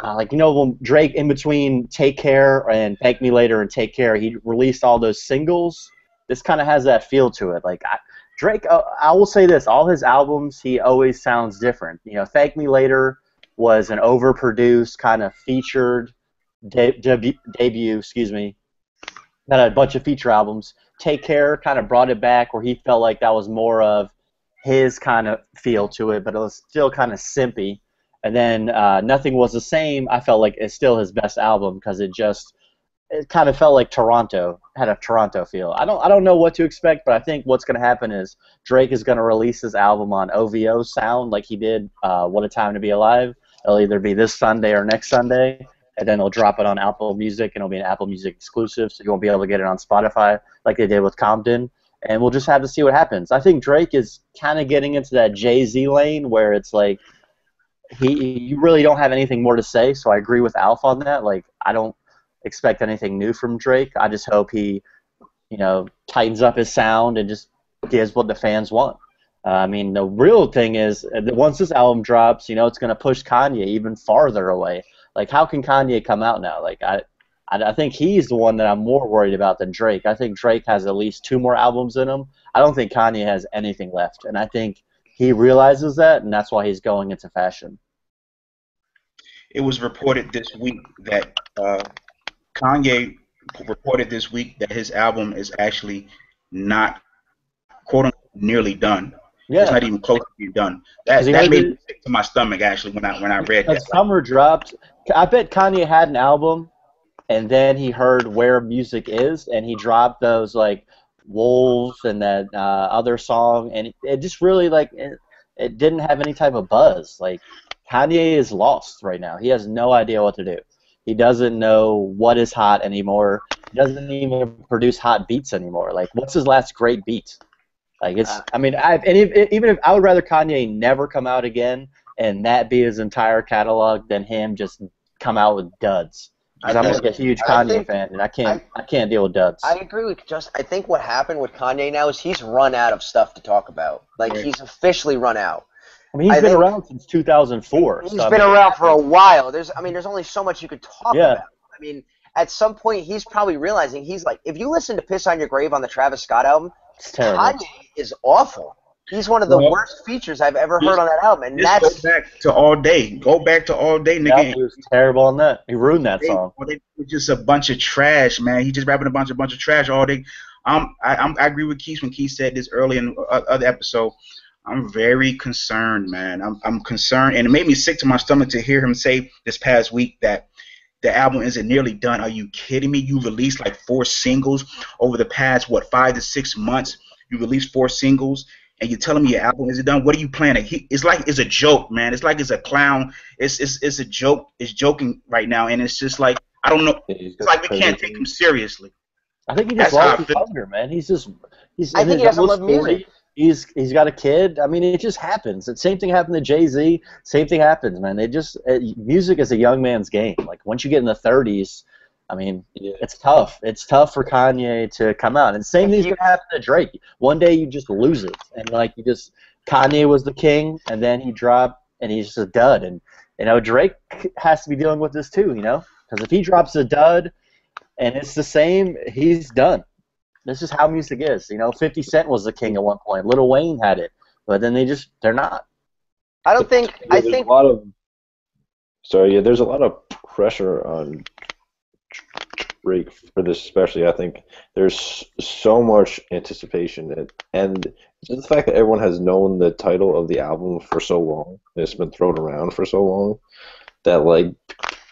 Speaker 4: When Drake, in between Take Care and Thank Me Later and Take Care, he released all those singles. This kind of has that feel to it. Drake, I will say this, all his albums, he always sounds different. Thank Me Later was an overproduced kind of featured debut, Had a bunch of feature albums. Take Care kind of brought it back where he felt like that was more of his kind of feel to it, but it was still kind of simpy. And then Nothing Was the Same, I felt like it's still his best album because it kind of felt like Toronto, had a Toronto feel. I don't know what to expect, but I think what's going to happen is Drake is going to release his album on OVO sound like he did What a Time to Be Alive. It'll either be this Sunday or next Sunday. and then they'll drop it on Apple Music, and it'll be an Apple Music exclusive, so you won't be able to get it on Spotify like they did with Compton. And we'll just have to see what happens. I think Drake is kind of getting into that Jay-Z lane where it's like you really don't have anything more to say, so I agree with Alf on that. Like, I don't expect anything new from Drake. I just hope he, tightens up his sound and just gives what the fans want. I mean, the real thing is that once this album drops, it's going to push Kanye even farther away. Like, how can Kanye come out now? Like, I think he's the one that I'm more worried about than Drake. I think Drake has at least 2 more albums in him. I don't think Kanye has anything left, and I think he realizes that, and that's why he's going into fashion.
Speaker 2: It was reported this week that Kanye reported this week that his album is actually not, quote unquote, nearly done. Yeah. It's not even close to being done. That made me sick to my stomach, actually, when I read that.
Speaker 4: Summer dropped. I bet Kanye had an album, and then he heard Where Music Is, and he dropped those, like, Wolves and that other song, and it just really, like, it didn't have any type of buzz. Like, Kanye is lost right now. He has no idea what to do. He doesn't know what is hot anymore. He doesn't even produce hot beats anymore. Like, what's his last great beat? Like, it's. I mean, even if I would rather Kanye never come out again and that be his entire catalog than him just come out with duds. Because I'm like a huge Kanye fan, and I can't deal with duds.
Speaker 1: I agree with I think what happened with Kanye now is he's run out of stuff to talk about. Like, he's officially run out.
Speaker 4: I mean, he's been around since 2004.
Speaker 1: He's been around for a while. There's only so much you could talk about. I mean, at some point, he's probably realizing he's like, if you listen to "Piss on Your Grave" on the Travis Scott album,
Speaker 4: it's terrible.
Speaker 1: Kanye is awful. He's one of the worst features I've ever heard on that album, and that's
Speaker 2: go back to All Day. Go back to All Day, nigga.
Speaker 4: He was terrible on that. He ruined that song.
Speaker 2: They were just a bunch of trash, man. He just rapping a bunch of trash all day. I agree with Keith when Keith said this early in the other episode. I'm very concerned, man. I'm concerned, and it made me sick to my stomach to hear him say this past week that the album isn't nearly done. Are you kidding me? You released like 4 singles over the past 5 to 6 months. You released 4 singles, and you're telling me your album isn't done. What are you planning? It's like it's a joke, man. It's like it's a clown. It's a joke. It's joking right now, and it's just like I don't know. It's like we can't take him seriously.
Speaker 4: I think he just lost his hunger, man. He's
Speaker 1: I think he doesn't love music.
Speaker 4: He's got a kid. I mean, it just happens. The same thing happened to Jay-Z. Same thing happens, man. Music is a young man's game. Like, once you get in the 30s, I mean, it's tough. It's tough for Kanye to come out. And same thing's gonna happen to Drake. One day you just lose it, and Kanye was the king, and then he dropped, and he's just a dud. And Drake has to be dealing with this too, because if he drops a dud, and it's the same, he's done. This is how music is. 50 Cent was the king at one point. Lil Wayne had it, but then they're not.
Speaker 1: I think
Speaker 3: there's a lot of pressure on Drake for this, especially. I think there's so much anticipation, and just the fact that everyone has known the title of the album for so long, and it's been thrown around for so long, that like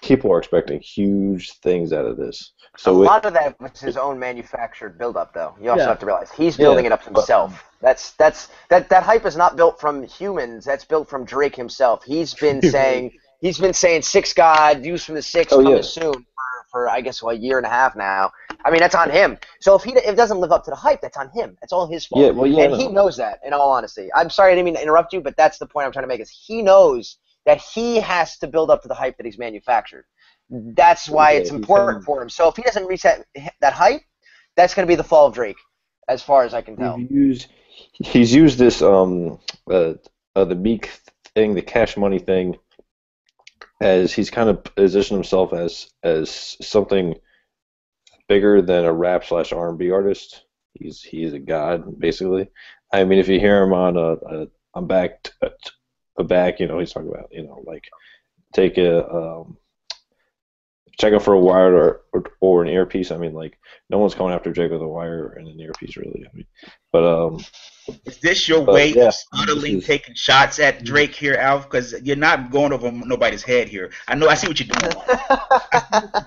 Speaker 3: people are expecting huge things out of this. So
Speaker 1: a lot of that was his own manufactured build-up, though. You also have to realize he's building it up himself. That hype is not built from humans. That's built from Drake himself. He's been saying 6 God, views from the 6 coming soon for I guess a year and a half now. I mean, that's on him. So if it doesn't live up to the hype, that's on him. It's all his fault. And he knows that. In all honesty, I'm sorry I didn't mean to interrupt you, but that's the point I'm trying to make. Is he knows that he has to build up to the hype that he's manufactured. That's why it's important for him. So if he doesn't reach that height, that's going to be the fall of Drake, as far as I can tell.
Speaker 3: He's used this the Meek thing, the Cash Money thing, as he's kind of positioned himself as something bigger than a rap / R&B artist. He is a god, basically. I mean, if you hear him on I'm back, he's talking about like take check out for a wire or an earpiece. I mean, like, no one's going after Jake with a wire and an earpiece, really. I mean, but
Speaker 2: is this your way of subtly taking shots at Drake here, Alf? Because you're not going over nobody's head here. I see what you're doing. What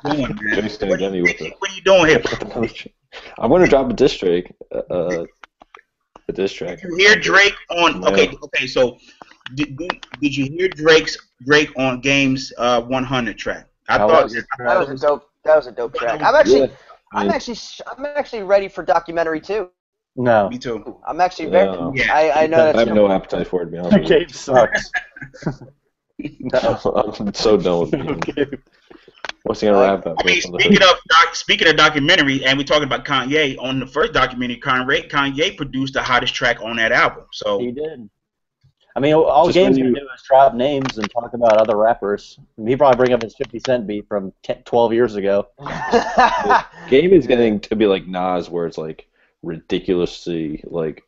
Speaker 2: are you doing here?
Speaker 3: I'm going to drop a diss track. A diss track.
Speaker 2: Did you hear Drake on? Okay. So, did you hear Drake on Game's 100 track? I
Speaker 4: That
Speaker 2: thought
Speaker 4: was-
Speaker 1: That was a dope. That was a dope track. I'm actually ready for documentary too.
Speaker 4: No.
Speaker 2: me too.
Speaker 1: I'm actually
Speaker 3: Yeah.
Speaker 1: very.
Speaker 2: Yeah.
Speaker 1: I know
Speaker 3: I
Speaker 1: that's.
Speaker 3: have no appetite for it, to be honest
Speaker 4: The
Speaker 3: with you.
Speaker 4: game sucks. No.
Speaker 3: I'm so done with the game.
Speaker 4: Okay.
Speaker 3: What's he gonna rap about?
Speaker 2: I mean, speaking of documentary, and we're talking about Kanye, on the first documentary, Kanye produced the hottest track on that album. So
Speaker 4: He did. I mean, all
Speaker 3: Just
Speaker 4: Game's
Speaker 3: when
Speaker 4: going to do is drop names and talk about other rappers. He probably bring up his 50 Cent beat from 12 years ago.
Speaker 3: Game is getting to be like Nas, where it's like ridiculously like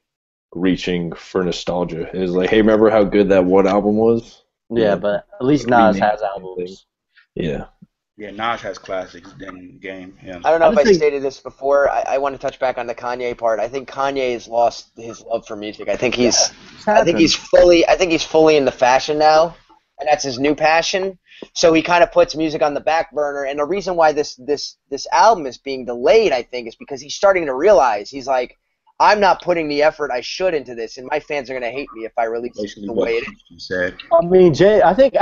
Speaker 3: reaching for nostalgia. It's like, hey, remember how good that one album was?
Speaker 4: Yeah, but at least Nas has albums.
Speaker 3: Yeah.
Speaker 2: yeah, Nas has classics in Game. Yeah.
Speaker 1: I don't know
Speaker 4: I
Speaker 1: if
Speaker 4: just
Speaker 1: I
Speaker 4: think-
Speaker 1: stated this before. I want to touch back on the Kanye part. I think Kanye has lost his love for music. I think he's fully into fashion now, and that's his new passion. So he kind of puts music on the back burner. And the reason why this album is being delayed, I think, is because he's starting to realize he's like, I'm not putting the effort I should into this, and my fans are going to hate me if I release it
Speaker 2: Basically
Speaker 1: the
Speaker 2: what
Speaker 1: way it is.
Speaker 2: you said.
Speaker 4: I mean, I think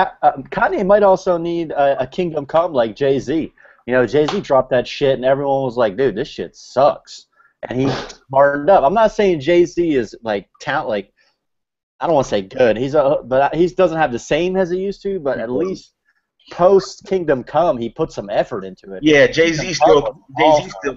Speaker 4: Kanye might also need a Kingdom Come like Jay-Z. You know, Jay-Z dropped that shit, and everyone was like, dude, this shit sucks. And he smartened up. I'm not saying Jay-Z is, like, I don't want to say good. But he doesn't have the same as he used to, but at least post Kingdom Come, he put some effort into it.
Speaker 2: Yeah, Jay-Z still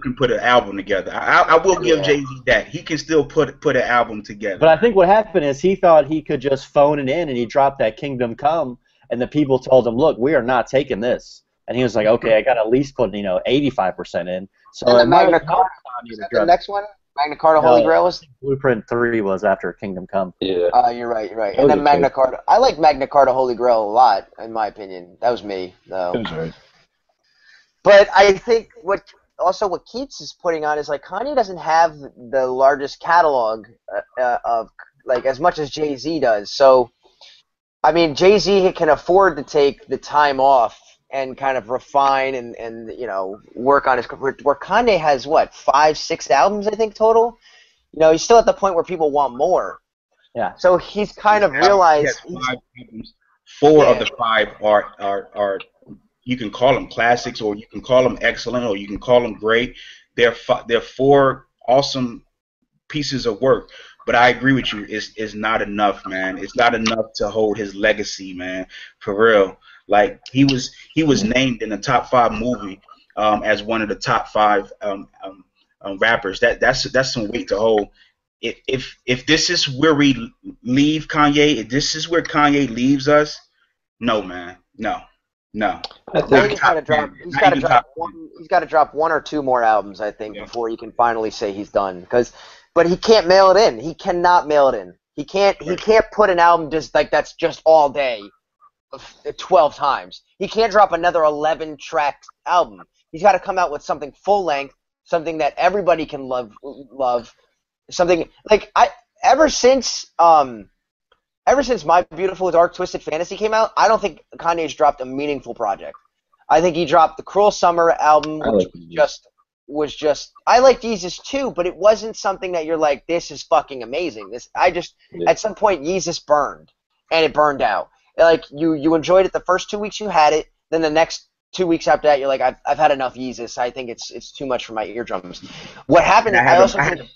Speaker 2: can put an album together. I will give
Speaker 1: Yeah.
Speaker 2: Jay-Z that. He can still put an album together.
Speaker 4: But I think what happened is he thought he could just phone it in, and he dropped that Kingdom Come, and the people told him, look, we are not taking this. And he was like, okay, I got to at least put 85% in. So
Speaker 1: And the
Speaker 4: it might
Speaker 1: Magna
Speaker 4: help
Speaker 1: Carta,
Speaker 4: Kanye
Speaker 1: is
Speaker 4: to
Speaker 1: that
Speaker 4: drop-
Speaker 1: the next one? Magna Carta Holy Grail was?
Speaker 4: Blueprint 3 was after Kingdom Come.
Speaker 3: Yeah.
Speaker 1: You're right.
Speaker 3: That
Speaker 1: And
Speaker 3: was
Speaker 1: then Magna
Speaker 3: okay.
Speaker 1: Carta. I like Magna Carta Holy Grail a lot, in my opinion. That was me, though.
Speaker 3: It was alright.
Speaker 1: But I think what Keats is putting on is like Kanye doesn't have the largest catalog of like as much as Jay-Z does. So, I mean, Jay-Z can afford to take the time off and kind of refine and work on his career. Where Kanye has what 5-6 albums I think total. He's still at the point where people want more.
Speaker 4: Yeah.
Speaker 1: So he's kind of realized.
Speaker 2: He has 5 albums. 4 of the 5 are you can call them classics, or you can call them excellent, or you can call them great. They're 4 awesome pieces of work. But I agree with you. It's not enough, man. It's not enough to hold his legacy, man. For real. Like he was named in the top 5 movie as one of the top 5 rappers. That's some weight to hold. If this is where we leave Kanye, if this is where Kanye leaves us, no, man, no.
Speaker 3: I think
Speaker 1: He's got to drop 1 or 2 more albums, I think, before he can finally say he's done. But he can't mail it in. He cannot mail it in. He can't put an album just like that's just all day, 12 times. He can't drop another 11-track album. He's got to come out with something full length, something that everybody can love. Something like ever since My Beautiful Dark Twisted Fantasy came out, I don't think Kanye's dropped a meaningful project. I think he dropped the Cruel Summer album, which was just I liked Yeezus too, but it wasn't something that you're like, this is fucking amazing. At some point Yeezus burned, and it burned out. Like you enjoyed it the first 2 weeks you had it, then the next 2 weeks after that you're like, I've had enough Yeezus. I think it's too much for my eardrums. What happened?
Speaker 2: I haven't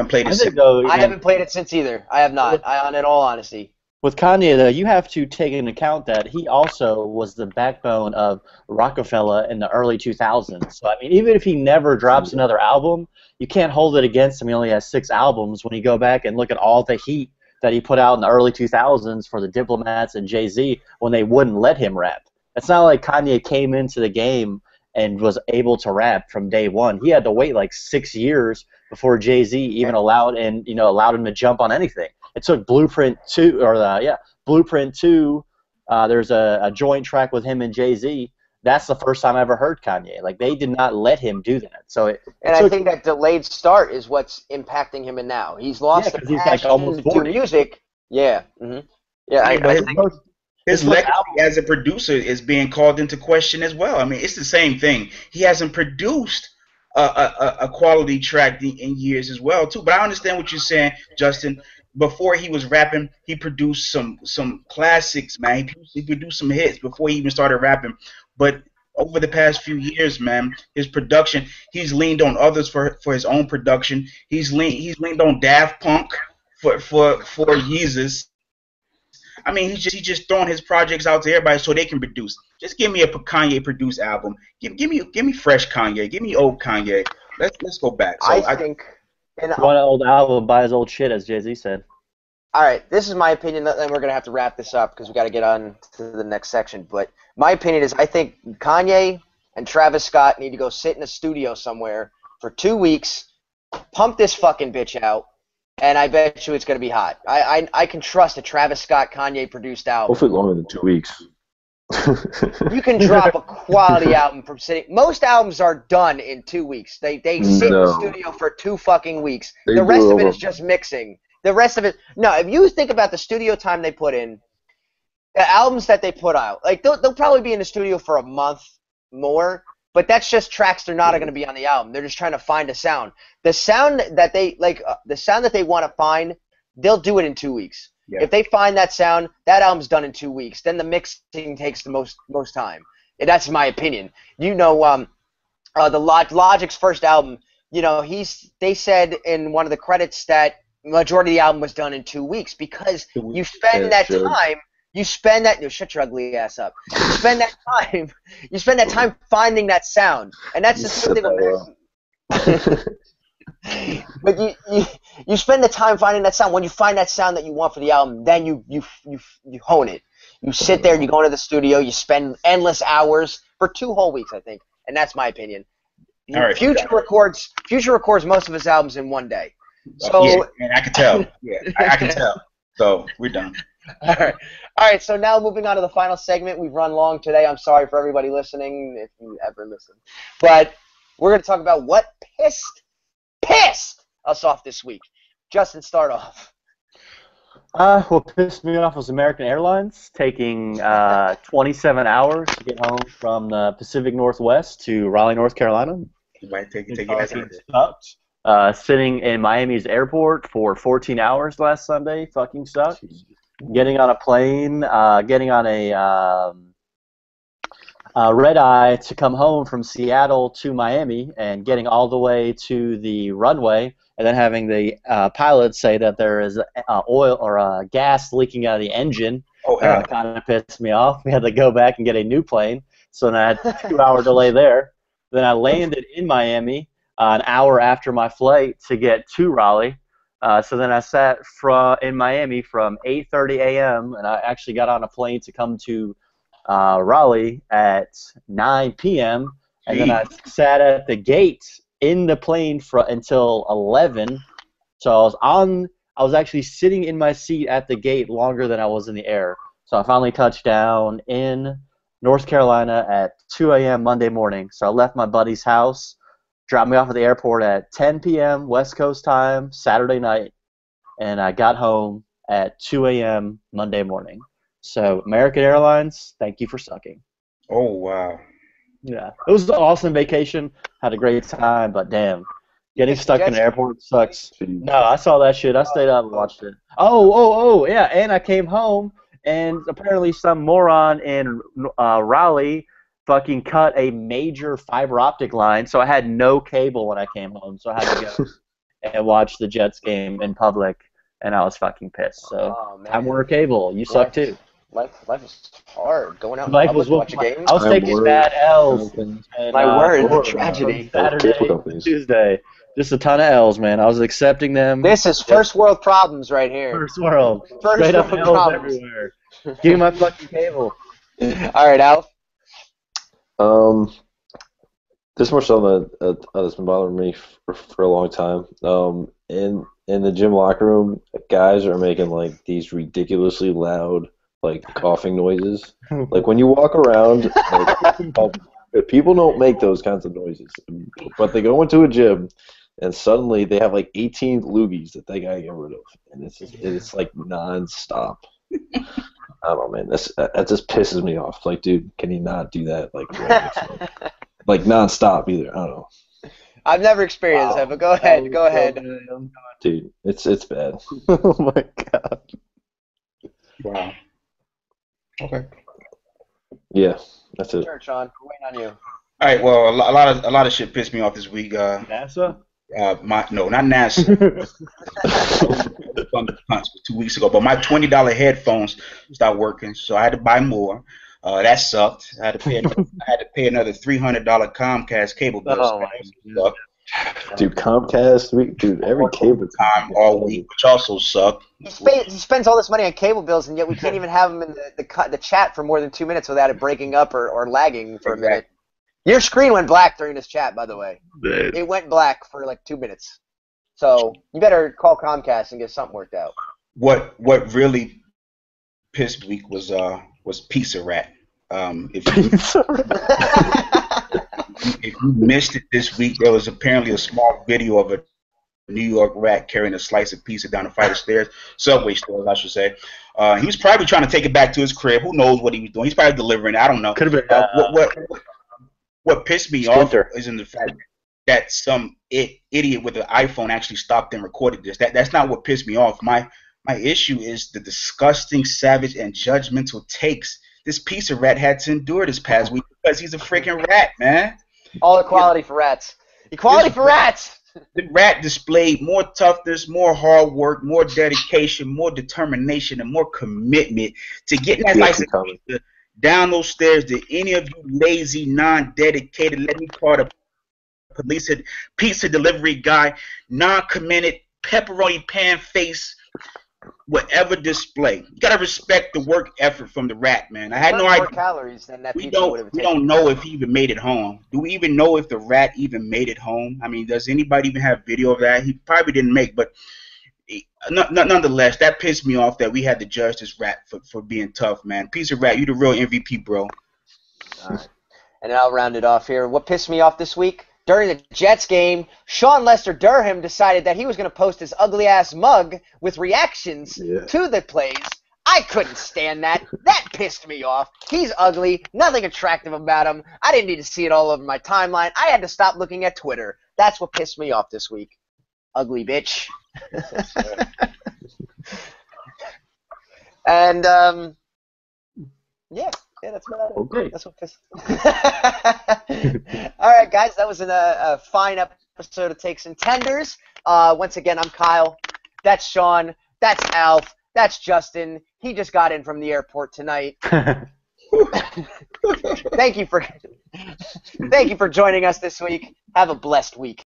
Speaker 2: played it since.
Speaker 1: I haven't played it since either. I have not. In all honesty.
Speaker 4: With Kanye, though, you have to take into account that he also was the backbone of Rockefeller in the early 2000s. So, I mean, even if he never drops another album, you can't hold it against him. He only has 6 albums. When you go back and look at all the heat that he put out in the early 2000s for the Diplomats and Jay-Z when they wouldn't let him rap. It's not like Kanye came into the game and was able to rap from day one. He had to wait like 6 years before Jay-Z even allowed him to jump on anything. It took Blueprint 2, there's a joint track with him and Jay-Z. That's the first time I ever heard Kanye. Like, they did not let him do that.
Speaker 1: I think that delayed start is what's impacting him in now. He's lost the passion to music. Yeah. Mm-hmm. Yeah, I think
Speaker 2: his legacy as a producer is being called into question as well. I mean, it's the same thing. He hasn't produced a quality track in years as well, too. But I understand what you're saying, Justin. Before he was rapping, he produced some classics, man. He produced some hits before he even started rapping. But over the past few years, man, his production, he's leaned on others for his own production. He's leaned on Daft Punk for Yeezus. I mean, he's just throwing his projects out to everybody so they can produce. Just give me a Kanye produced album. Give me fresh Kanye. Give me old Kanye. Let's go back. So
Speaker 1: I think.
Speaker 4: And want an old album, buy his old shit, as Jay-Z said.
Speaker 1: All right, this is my opinion, and we're going to have to wrap this up because we got to get on to the next section. But my opinion is I think Kanye and Travis Scott need to go sit in a studio somewhere for 2 weeks, pump this fucking bitch out, and I bet you it's going to be hot. I can trust a Travis Scott Kanye produced album.
Speaker 3: Hopefully longer than 2 weeks.
Speaker 1: You can drop a quality album from sitting. Most albums are done in 2 weeks. They sit in the studio for 2 fucking weeks. The rest of it is just mixing. The rest of it, no. If you think about the studio time they put in, the albums that they put out, like they'll probably be in the studio for a month more. But that's just tracks they're not going to be on the album. They're just trying to find a sound. The sound that they like, the sound that they want to find, they'll do it in 2 weeks. Yeah. If they find that sound, that album's done in 2 weeks. Then the mixing takes the most time. And that's my opinion. You know, the Logic's first album. You know, they said in one of the credits that majority of the album was done in 2 weeks because you spend that time. You spend that. Shut your ugly ass up. You spend that time. You spend that time finding that sound, and that's the same thing. But you spend the time finding that sound. When you find that sound that you want for the album, then you hone it. You sit there, you go into the studio, you spend endless hours for 2 whole weeks, I think, and that's my opinion. All right, Future records most of his albums in 1 day. So
Speaker 2: yeah, and I can tell. Yeah, I can tell. So we're done.
Speaker 1: All right. So now moving on to the final segment. We've run long today. I'm sorry for everybody listening, if you ever listen. But we're going to talk about what pissed us off this week. Justin, start off.
Speaker 4: What pissed me off was American Airlines taking 27 hours to get home from the Pacific Northwest to Raleigh, North Carolina.
Speaker 2: You might take your ass out
Speaker 4: there. Sitting in Miami's airport for 14 hours last Sunday fucking sucked. Getting on a plane, getting on a red eye to come home from Seattle to Miami and getting all the way to the runway and then having the pilot say that there is oil or gas leaking out of the engine. Kind of pissed me off. We had to go back and get a new plane. So then I had a 2-hour delay there. Then I landed in Miami an hour after my flight to get to Raleigh. So then I sat in Miami from 8:30 a.m. and I actually got on a plane to come to Raleigh at 9 p.m. and then I sat at the gate in the plane until 11. So I was actually sitting in my seat at the gate longer than I was in the air. So I finally touched down in North Carolina at 2 a.m. Monday morning. So I left my buddy's house, dropped me off at the airport at 10 p.m. West Coast time, Saturday night, and I got home at 2 a.m. Monday morning. So, American Airlines, thank you for sucking.
Speaker 2: Oh, wow.
Speaker 4: Yeah. It was an awesome vacation. Had a great time, but damn, getting stuck in the airport sucks. No, I saw that shit. I stayed up and watched it. Oh, yeah, and I came home, and apparently some moron in Raleigh fucking cut a major fiber optic line, so I had no cable when I came home, so I had to go and watch the Jets game in public, and I was fucking pissed. So, Time Warner Cable, you suck too.
Speaker 1: Life is hard. Going out in public to watch a game.
Speaker 4: I was taking bad L's.
Speaker 1: My word, tragedy.
Speaker 4: Saturday, Tuesday. Just a ton of L's, man. I was accepting them.
Speaker 1: This is first world problems right here.
Speaker 4: First world. Straight up L's everywhere. Give me my fucking cable.
Speaker 1: All right, Alf.
Speaker 3: This is more something that's been bothering me for a long time. In the gym locker room, guys are making like these ridiculously loud like coughing noises. Like when you walk around, like, people don't make those kinds of noises, but they go into a gym and suddenly they have like 18 loogies that they gotta get rid of, and it's like nonstop. I don't know, man. That just pisses me off. Like, dude, can you not do that like like nonstop either? I don't know.
Speaker 1: I've never experienced that, but go ahead.
Speaker 3: Dude, it's bad. Oh my god.
Speaker 2: Wow. Okay.
Speaker 3: Yeah, that's it.
Speaker 1: Sure, Sean. We're waiting on you.
Speaker 2: All right. Well, a lot of shit pissed me off this week.
Speaker 5: NASA?
Speaker 2: No, not NASA. Punch 2 weeks ago, but my $20 headphones stopped working, so I had to buy more. That sucked. I had to pay another $300 Comcast cable bill.
Speaker 4: Oh, my God.
Speaker 3: Dude, Comcast, dude, every cable
Speaker 2: Time all week, which also sucked.
Speaker 1: He spends all this money on cable bills, and yet we can't even have him in the chat for more than 2 minutes without it breaking up or lagging for a minute. Your screen went black during this chat, by the way. It went black for like 2 minutes. So you better call Comcast and get something worked out.
Speaker 2: What really pissed me was Pizza Rat. If you missed it this week, there was apparently a small video of a New York rat carrying a slice of pizza down a flight of stairs, subway stairs, I should say. He was probably trying to take it back to his crib. Who knows what he was doing? He's probably delivering it. I don't know.
Speaker 5: Could have been.
Speaker 2: What pissed me off is in the fact that some idiot with an iPhone actually stopped and recorded this. That's not what pissed me off. My issue is the disgusting, savage, and judgmental takes this Pizza Rat had to endure this past week because he's a freaking rat, man.
Speaker 1: All equality for rats. Equality for rats!
Speaker 2: The rat displayed more toughness, more hard work, more dedication, more determination, and more commitment to getting that license down those stairs than any of you lazy, non-dedicated, let me call the police pizza delivery guy, non-committed, pepperoni pan face, whatever display. You gotta respect the work effort from the rat, man. I had no idea.
Speaker 1: More calories than that
Speaker 2: we don't know if he even made it home. Do we even know if the rat even made it home? I mean, does anybody even have video of that? He probably didn't make, but nonetheless, that pissed me off that we had to judge this rat for being tough, man. Pizza Rat, you the real MVP, bro.
Speaker 1: All right. And I'll round it off here. What pissed me off this week? During the Jets game, Sean Lester Durham decided that he was going to post his ugly-ass mug with reactions to the plays. I couldn't stand that. That pissed me off. He's ugly. Nothing attractive about him. I didn't need to see it all over my timeline. I had to stop looking at Twitter. That's what pissed me off this week. Ugly bitch. And, yeah, that's about it.
Speaker 5: Okay.
Speaker 1: That's what pissed All right, guys, that was a fine episode of Takes and Tenders. Once again, I'm Kyle. That's Sean. That's Alf. That's Justin. He just got in from the airport tonight. Thank you for joining us this week. Have a blessed week.